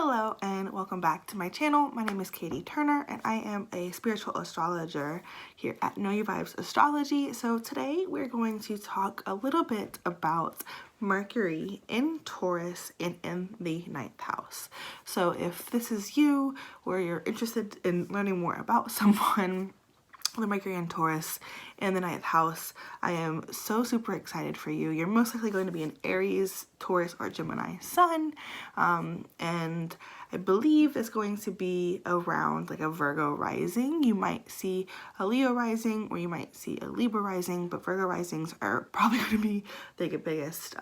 Hello and welcome back to my channel. My name is Katie Turner and I am a spiritual astrologer here at Know Your Vibes Astrology. So today we're going to talk a little bit about Mercury in Taurus and in the ninth house. So if this is you or you're interested in learning more about someone, the Mercury in Taurus in the ninth house, I am so super excited for you. You're most likely going to be an Aries, Taurus, or Gemini sun, and I believe it's going to be around like a Virgo rising. You might see a Leo rising or you might see a Libra rising, but Virgo risings are probably going to be the biggest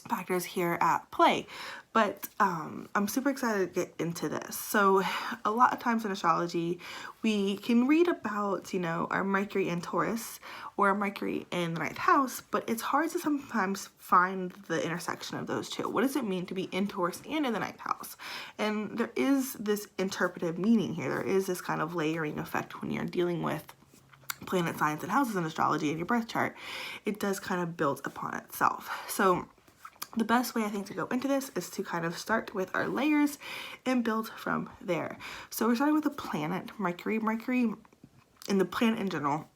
factors here at play. But I'm super excited to get into this. So a lot of times in astrology, we can read about, our Mercury in Taurus or Mercury in the ninth house, but it's hard to sometimes find the intersection of those two. What does it mean to be in Taurus and in the ninth house? And there is this interpretive meaning here. There is this kind of layering effect when you're dealing with planet signs and houses in astrology in your birth chart. It does kind of build upon itself. So the best way I think to go into this is to kind of start with our layers and build from there. So we're starting with the planet Mercury. Mercury in the planet in general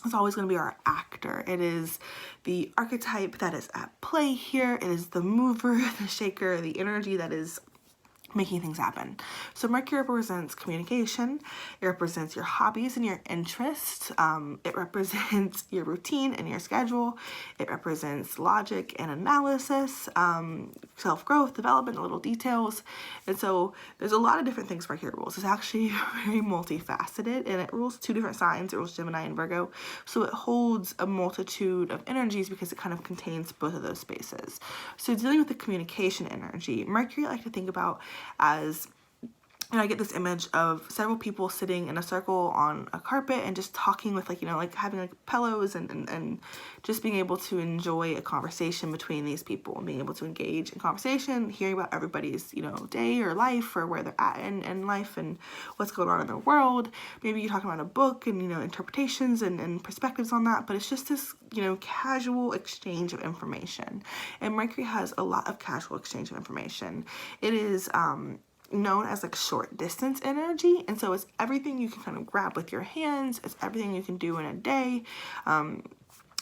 is always going to be our actor. It is the archetype that is at play here. It is the mover, the shaker, the energy that is making things happen. So Mercury represents communication. It represents your hobbies and your interests. It represents your routine and your schedule. It represents logic and analysis, self-growth, development, little details. And so there's a lot of different things Mercury rules. It's actually very multifaceted and it rules two different signs. It rules Gemini and Virgo. So it holds a multitude of energies because it kind of contains both of those spaces. So dealing with the communication energy, Mercury I like to think about as, I get this image of several people sitting in a circle on a carpet and just talking with like having like pillows and just being able to enjoy a conversation between these people and being able to engage in conversation, hearing about everybody's, day or life or where they're at in life and what's going on in their world. Maybe you're talking about a book and, interpretations and perspectives on that, but it's just this, casual exchange of information. And Mercury has a lot of casual exchange of information. It is, known as like short distance energy, and so it's everything you can kind of grab with your hands. It's everything you can do in a day, and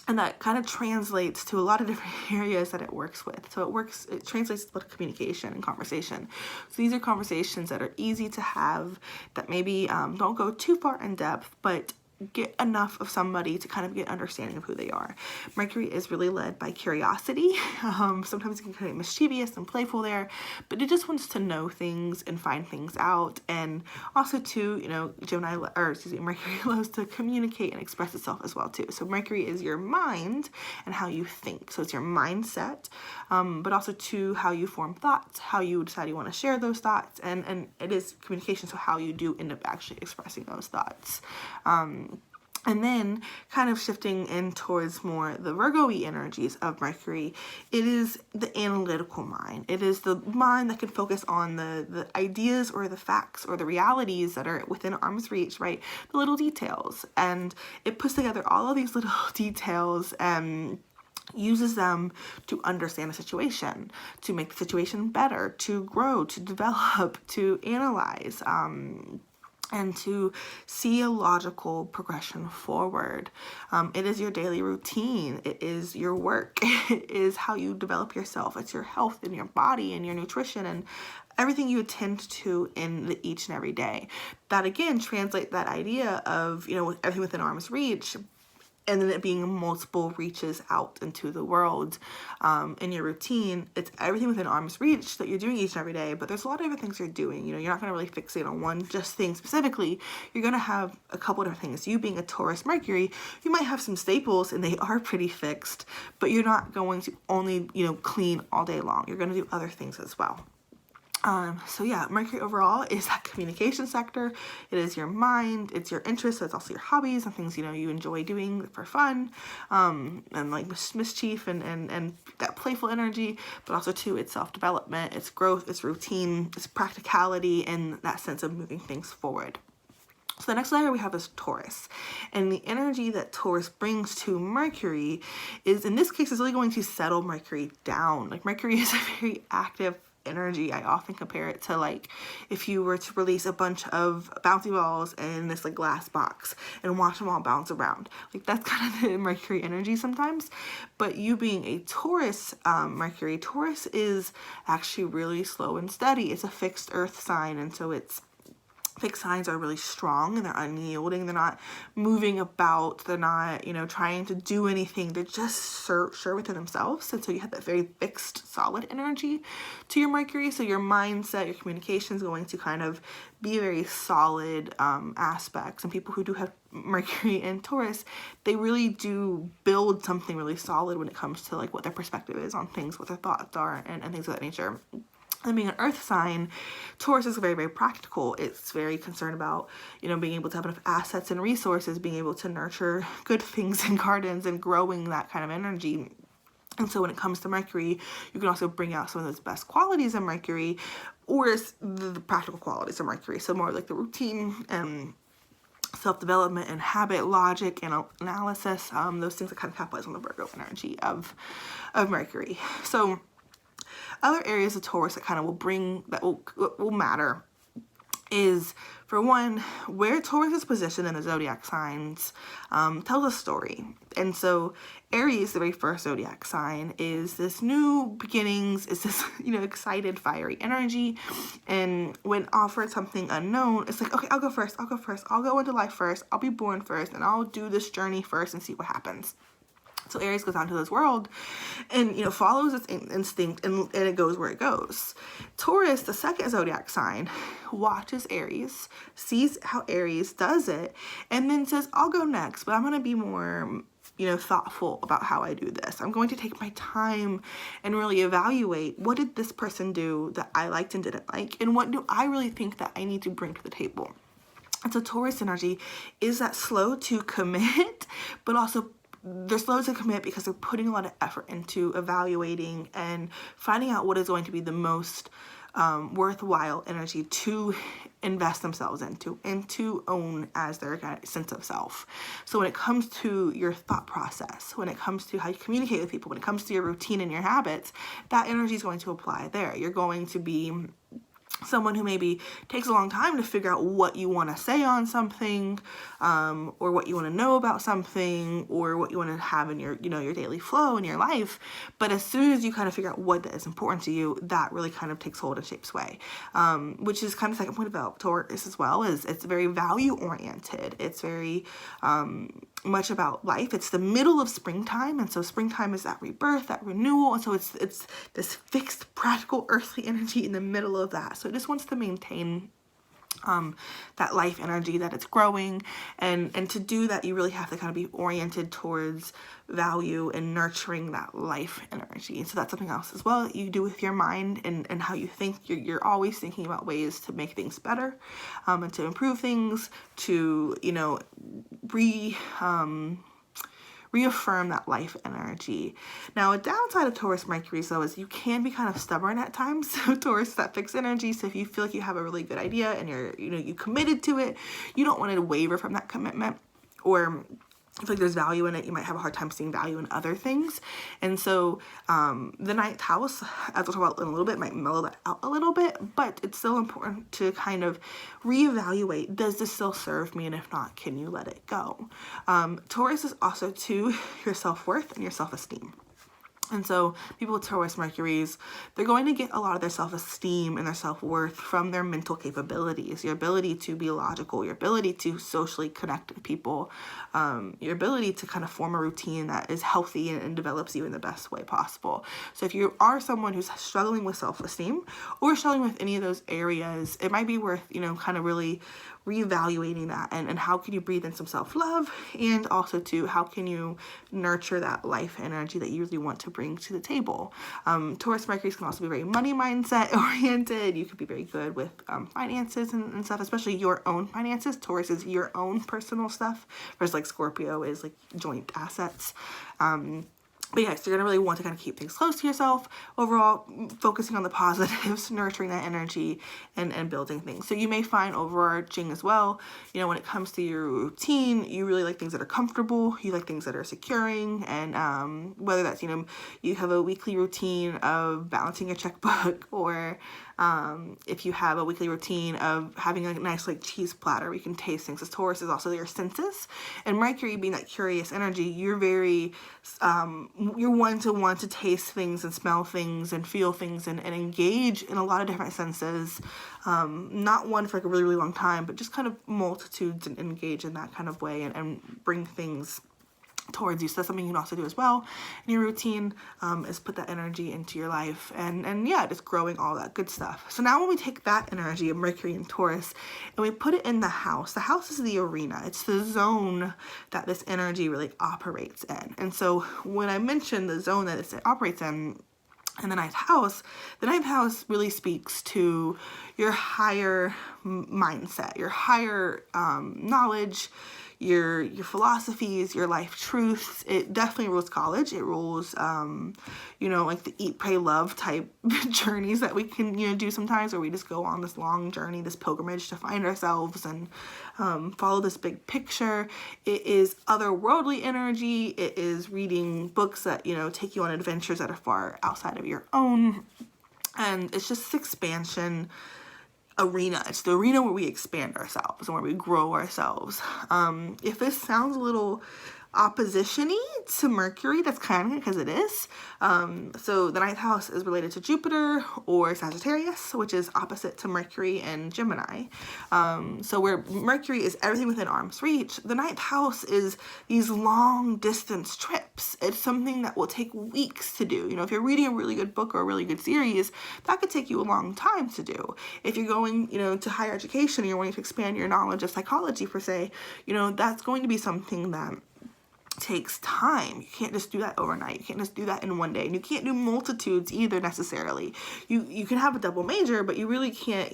that kind of translates to a lot of different areas that it works with. So it translates to communication and conversation. So these are conversations that are easy to have, that maybe don't go too far in depth, but get enough of somebody to kind of get understanding of who they are. Mercury is really led by curiosity. Sometimes it can kind of mischievous and playful there, but it just wants to know things and find things out. And also too, Mercury loves to communicate and express itself as well too. So Mercury is your mind and how you think. So it's your mindset, but also too how you form thoughts, how you decide you want to share those thoughts, and it is communication. So how you do end up actually expressing those thoughts. And then kind of shifting in towards more the Virgo-y energies of Mercury, it is the analytical mind. It is the mind that can focus on the ideas or the facts or the realities that are within arm's reach, right? The little details. And it puts together all of these little details and uses them to understand a situation, to make the situation better, to grow, to develop, to analyze, and to see a logical progression forward. It is your daily routine. It is your work. It is how you develop yourself. It's your health and your body and your nutrition and everything you attend to in each and every day. That again translate that idea of, everything within arm's reach, and then it being multiple reaches out into the world. In your routine, it's everything within arm's reach that you're doing each and every day, but there's a lot of other things you're doing. You're not going to really fixate on one just thing specifically. You're going to have a couple different things. You being a Taurus Mercury, you might have some staples and they are pretty fixed, but you're not going to only, clean all day long. You're going to do other things as well. So yeah, Mercury overall is that communication sector. It is your mind, it's your interests, so it's also your hobbies and things, you enjoy doing for fun, and like mischief and that playful energy, but also too, it's self-development, it's growth, it's routine, it's practicality, and that sense of moving things forward. So the next layer we have is Taurus, and the energy that Taurus brings to Mercury is, in this case, is really going to settle Mercury down. Like Mercury is a very active energy. I often compare it to like if you were to release a bunch of bouncy balls in this like glass box and watch them all bounce around. Like that's kind of the Mercury energy sometimes. But you being a Taurus Mercury, Taurus is actually really slow and steady. It's a fixed earth sign, and so it's fixed signs are really strong and they're unyielding. They're not moving about. They're not, trying to do anything. They're just sure within themselves. And so you have that very fixed, solid energy to your Mercury. So your mindset, your communication is going to kind of be very solid aspects. And people who do have Mercury and Taurus, they really do build something really solid when it comes to like what their perspective is on things, what their thoughts are, and things of that nature. And being an earth sign, Taurus is very, very practical. It's very concerned about, being able to have enough assets and resources, being able to nurture good things in gardens and growing that kind of energy. And so when it comes to Mercury, you can also bring out some of those best qualities of Mercury, or the practical qualities of Mercury. So more like the routine and self-development and habit, logic and analysis, those things that kind of capitalize on the Virgo energy of Mercury. So other areas of Taurus that kind of will matter is, for one, where Taurus is positioned in the zodiac signs tells a story. And so Aries, the very first zodiac sign, is this new beginnings, is this, excited, fiery energy. And when offered something unknown, it's like, okay, I'll go first. I'll go into life first. I'll be born first, and I'll do this journey first and see what happens. So Aries goes out into this world and, follows its instinct and it goes where it goes. Taurus, the second zodiac sign, watches Aries, sees how Aries does it, and then says, I'll go next, but I'm going to be more, thoughtful about how I do this. I'm going to take my time and really evaluate, what did this person do that I liked and didn't like? And what do I really think that I need to bring to the table? And so Taurus energy is that slow to commit, but also they're slow to commit because they're putting a lot of effort into evaluating and finding out what is going to be the most worthwhile energy to invest themselves into and to own as their sense of self. So when it comes to your thought process, when it comes to how you communicate with people, when it comes to your routine and your habits, that energy is going to apply there. You're going to be someone who maybe takes a long time to figure out what you want to say on something, or what you want to know about something, or what you want to have in your, your daily flow in your life. But as soon as you kind of figure out what is important to you, that really kind of takes hold and shapes way, which is kind of the second point about Taurus as well, is it's very value oriented. It's very, much about life. It's the middle of springtime, and so springtime is that rebirth, that renewal, and so it's this fixed, practical, earthly energy in the middle of that. So it just wants to maintain that life energy, that it's growing, and to do that, you really have to kind of be oriented towards value and nurturing that life energy. And so that's something else as well that you do with your mind and how you think. You're always thinking about ways to make things better, and to improve things, to reaffirm that life energy. Now, a downside of Taurus Mercury, though, is you can be kind of stubborn at times. So Taurus, that fixed energy. So if you feel like you have a really good idea and you committed to it, you don't want to waver from that commitment, or if like there's value in it, you might have a hard time seeing value in other things. And so the ninth house, as we'll talk about in a little bit, might mellow that out a little bit, but it's still important to kind of reevaluate, does this still serve me? And if not, can you let it go? Taurus is also to your self-worth and your self-esteem. And so people with Taurus Mercuries, they're going to get a lot of their self-esteem and their self-worth from their mental capabilities, your ability to be logical, your ability to socially connect with people, your ability to kind of form a routine that is healthy and develops you in the best way possible. So if you are someone who's struggling with self-esteem or struggling with any of those areas, it might be worth, kind of really reevaluating that, and how can you breathe in some self-love, and also to how can you nurture that life energy that you really want to bring to the table. Taurus Mercury can also be very money mindset oriented. You could be very good with finances and stuff, especially your own finances. Taurus is your own personal stuff, whereas like Scorpio is like joint assets. But yes, you're going to really want to kind of keep things close to yourself. Overall, focusing on the positives, nurturing that energy, and building things. So you may find overarching as well, when it comes to your routine, you really like things that are comfortable. You like things that are securing. And whether that's, you have a weekly routine of balancing your checkbook, or if you have a weekly routine of having a nice cheese platter where you can taste things. Because Taurus is also your senses, and Mercury being that curious energy, you're very you're one to want to taste things and smell things and feel things and engage in a lot of different senses. Not one for a really, really long time, but just kind of multitudes, and engage in that kind of way, and bring things towards you. So that's something you can also do as well in your routine, is put that energy into your life, and yeah, just growing all that good stuff. So now when we take that energy of Mercury and Taurus and we put it in the house is the arena. It's the zone that this energy really operates in. And so when I mentioned the zone that it operates in the ninth house really speaks to your higher mindset, your higher knowledge, your philosophies, your life truths. It definitely rules college. It rules, the eat, pray, love type journeys that we can, do sometimes, where we just go on this long journey, this pilgrimage to find ourselves and follow this big picture. It is otherworldly energy. It is reading books that, take you on adventures that are far outside of your own. And it's just this expansion arena. It's the arena where we expand ourselves and where we grow ourselves. If this sounds a little opposition-y to Mercury, that's kind of because it is. So the ninth house is related to Jupiter or Sagittarius, which is opposite to Mercury and Gemini. So where Mercury is everything within arm's reach, the ninth house is these long distance trips. It's something that will take weeks to do. If you're reading a really good book or a really good series, that could take you a long time to do. If you're going, to higher education and you're wanting to expand your knowledge of psychology per se, that's going to be something that takes time. You can't just do that overnight. You can't just do that in one day. And you can't do multitudes either necessarily. You can have a double major, but you really can't,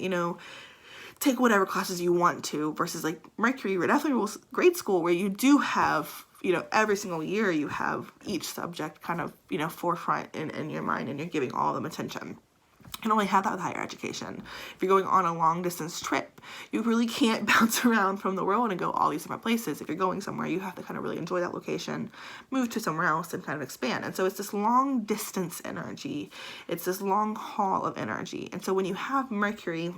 take whatever classes you want to, versus Mercury definitely rules grade school, where you do have, every single year you have each subject kind of, forefront in your mind, and you're giving all of them attention. You can only have that with higher education. If you're going on a long distance trip, you really can't bounce around from the world and go all these different places. If you're going somewhere, you have to kind of really enjoy that location, move to somewhere else, and kind of expand. And so it's this long distance energy. It's this long haul of energy. And so when you have Mercury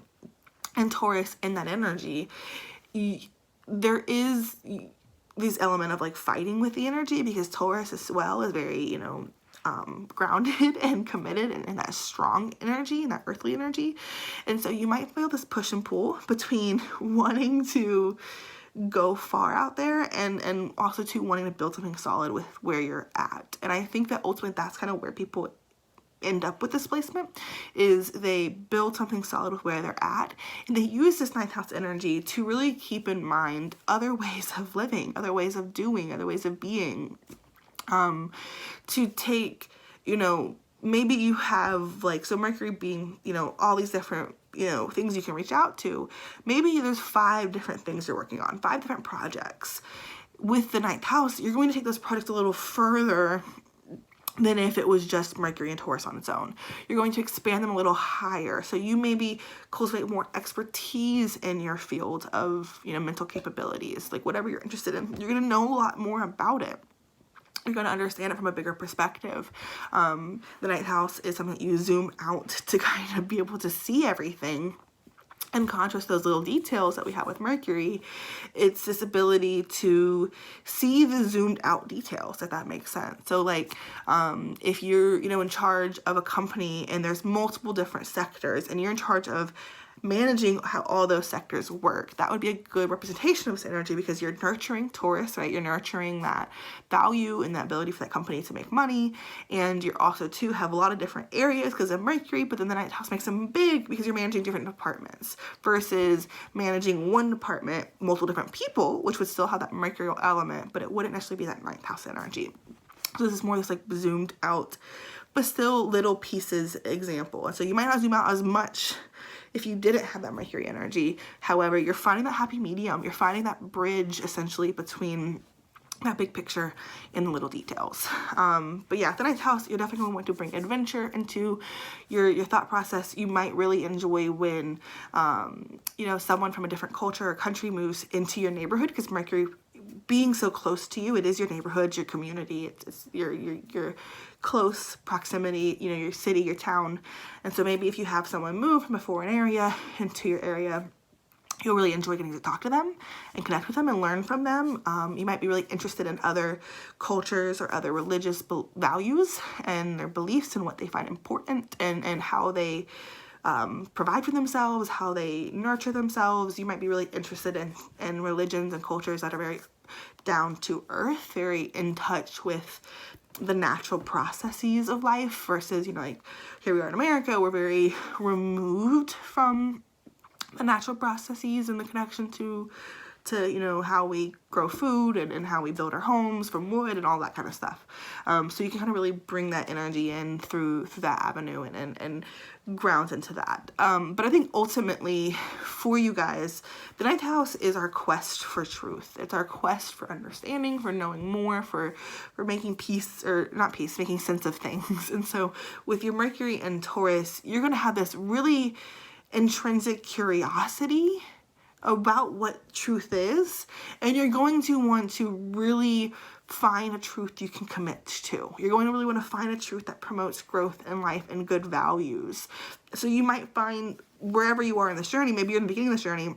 and Taurus in that energy, there is this element of fighting with the energy, because Taurus as well is very, grounded and committed, and that strong energy and that earthly energy. And so you might feel this push and pull between wanting to go far out there and also to wanting to build something solid with where you're at. And I think that ultimately that's kind of where people end up with this placement, is they build something solid with where they're at, and they use this ninth house energy to really keep in mind other ways of living, other ways of doing, other ways of being. To take, maybe you have so Mercury being, all these different, things you can reach out to. Maybe there's 5 different things you're working on, 5 different projects. With the ninth house, you're going to take those projects a little further than if it was just Mercury and Taurus on its own. You're going to expand them a little higher. So you maybe cultivate more expertise in your field of, mental capabilities, whatever you're interested in. You're going to know a lot more about it. You're going to understand it from a bigger perspective. The ninth house is something that you zoom out to kind of be able to see everything. In contrast to those little details that we have with Mercury, it's this ability to see the zoomed out details, if that makes sense. So if you're, in charge of a company and there's multiple different sectors and you're in charge of managing how all those sectors work, that would be a good representation of this energy, because you're nurturing Taurus, right? You're nurturing that value and that ability for that company to make money. And you're also to have a lot of different areas because of Mercury, but then the ninth house makes them big because you're managing different departments versus managing one department, multiple different people, which would still have that mercurial element, but it wouldn't necessarily be that ninth house energy. So this is more this zoomed out, but still little pieces example. And so you might not zoom out as much if you didn't have that Mercury energy. However, you're finding that happy medium. You're finding that bridge essentially between that big picture in the little details. But yeah, the ninth house, you're definitely going to want to bring adventure into your thought process. You might really enjoy when, you know, someone from a different culture or country moves into your neighborhood, because Mercury being so close to you, it is your neighborhood, your community, it's your close proximity, you know, your city, your town. And so maybe if you have someone move from a foreign area into your area, you'll really enjoy getting to talk to them and connect with them and learn from them. You might be really interested in other cultures or other religious values and their beliefs and what they find important, and how they provide for themselves, how they nurture themselves. You might be really interested in religions and cultures that are very down to earth, very in touch with the natural processes of life, versus, you know, like here we are in America, we're very removed from the natural processes and the connection to you know, how we grow food and how we build our homes from wood and all that kind of stuff. So you can kind of really bring that energy in through that avenue and ground into that. But I think ultimately for you guys, the ninth house is our quest for truth. It's our quest for understanding, for knowing more, for making peace, or not peace, making sense of things. And so with your Mercury and Taurus, you're going to have this really intrinsic curiosity about what truth is, and you're going to want to really find a truth you can commit to. You're going to really want to find a truth that promotes growth in life and good values. So you might find wherever you are in this journey, maybe you're in the beginning of this journey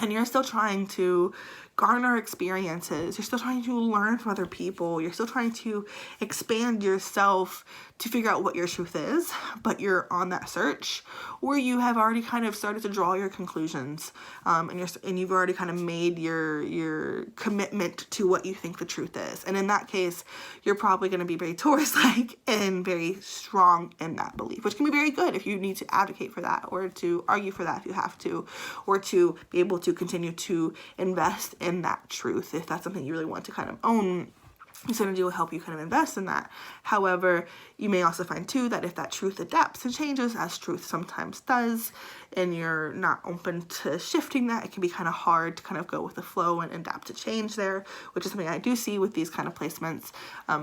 and you're still trying to garner experiences, you're still trying to learn from other people, you're still trying to expand yourself to figure out what your truth is, but you're on that search, or you have already kind of started to draw your conclusions, and you've already kind of made your commitment to what you think the truth is. And in that case, you're probably going to be very Taurus-like and very strong in that belief, which can be very good if you need to advocate for that, or to argue for that if you have to, or to be able to continue to invest in that truth if that's something you really want to kind of own. This energy will help you kind of invest in that. However, you may also find too that if that truth adapts and changes, as truth sometimes does, and you're not open to shifting that, it can be kind of hard to kind of go with the flow and adapt to change there, which is something I do see with these kind of placements.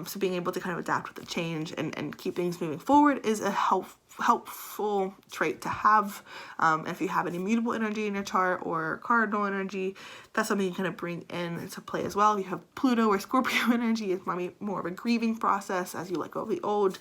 So being able to kind of adapt with the change and keep things moving forward is a helpful trait to have. And if you have any mutable energy in your chart or cardinal energy, that's something you kind of bring in into play as well. If you have Pluto or Scorpio energy, it's maybe more of a grieving process as you let go of the old.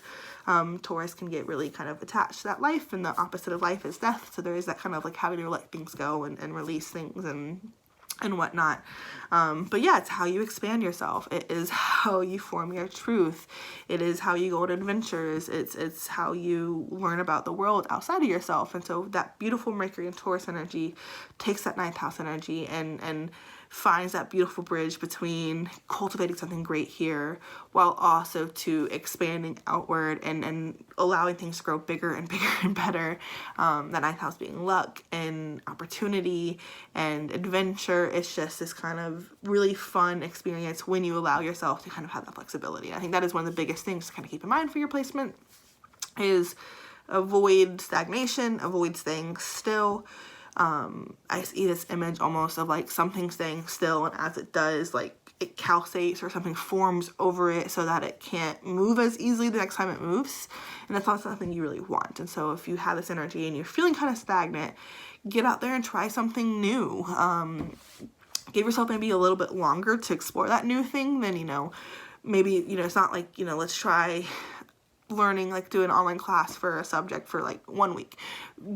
Taurus can get really kind of attached to that life, and the opposite of life is death. So there is that kind of like having to let things go and release things and whatnot. But yeah, it's how you expand yourself. It is how you form your truth. It is how you go on adventures. It's how you learn about the world outside of yourself. And so that beautiful Mercury and Taurus energy takes that ninth house energy and finds that beautiful bridge between cultivating something great here while also to expanding outward and allowing things to grow bigger and bigger and better. That ninth house being luck and opportunity and adventure. It's just this kind of really fun experience when you allow yourself to kind of have that flexibility. I think that is one of the biggest things to kind of keep in mind for your placement, is avoid stagnation, avoid staying still. I see this image almost of like something staying still, and as it does, like it calcates or something forms over it so that it can't move as easily the next time it moves, and that's not something you really want. And so if you have this energy and you're feeling kind of stagnant, get out there and try something new. Give yourself maybe a little bit longer to explore that new thing than, maybe, it's not like, let's try learning, like do an online class for a subject for like 1 week.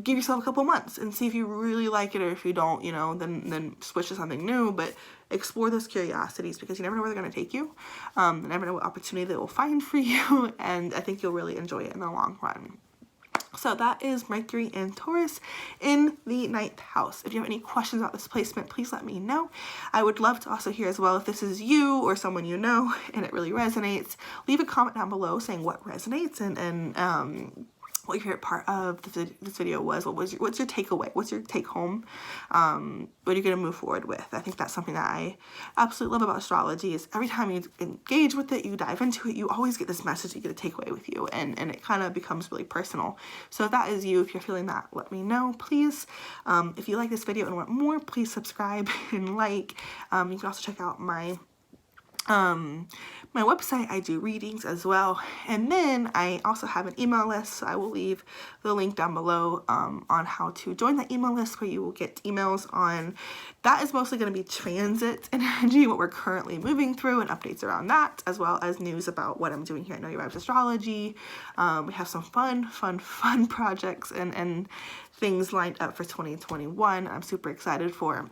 Give yourself a couple months and see if you really like it, or if you don't, then switch to something new. But explore those curiosities, because you never know where they're going to take you. You never know what opportunity they will find for you, and I think you'll really enjoy it in the long run. So that is Mercury and Taurus in the ninth house. If you have any questions about this placement, please let me know. I would love to also hear as well, if this is you or someone you know and it really resonates, leave a comment down below saying what resonates and what your favorite part of this video was. What's your takeaway? What's your take home? What are you going to move forward with? I think that's something that I absolutely love about astrology, is every time you engage with it, you dive into it, you always get this message, you get a takeaway with you, and it kind of becomes really personal. So if that is you, if you're feeling that, let me know, please. If you like this video and want more, please subscribe and like. You can also check out my my website. I do readings as well, and then I also have an email list, so I will leave the link down below on how to join the email list, where you will get emails on that is mostly going to be transit energy, what we're currently moving through, and updates around that, as well as news about what I'm doing here at Know Your Vibes Astrology. We have some fun projects and things lined up for 2021. I'm super excited for.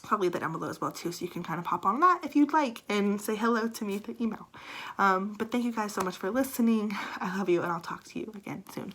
I'll leave that down below as well too, so you can kind of hop on that if you'd like and say hello to me through email. But thank you guys so much for listening. I love you, and I'll talk to you again soon.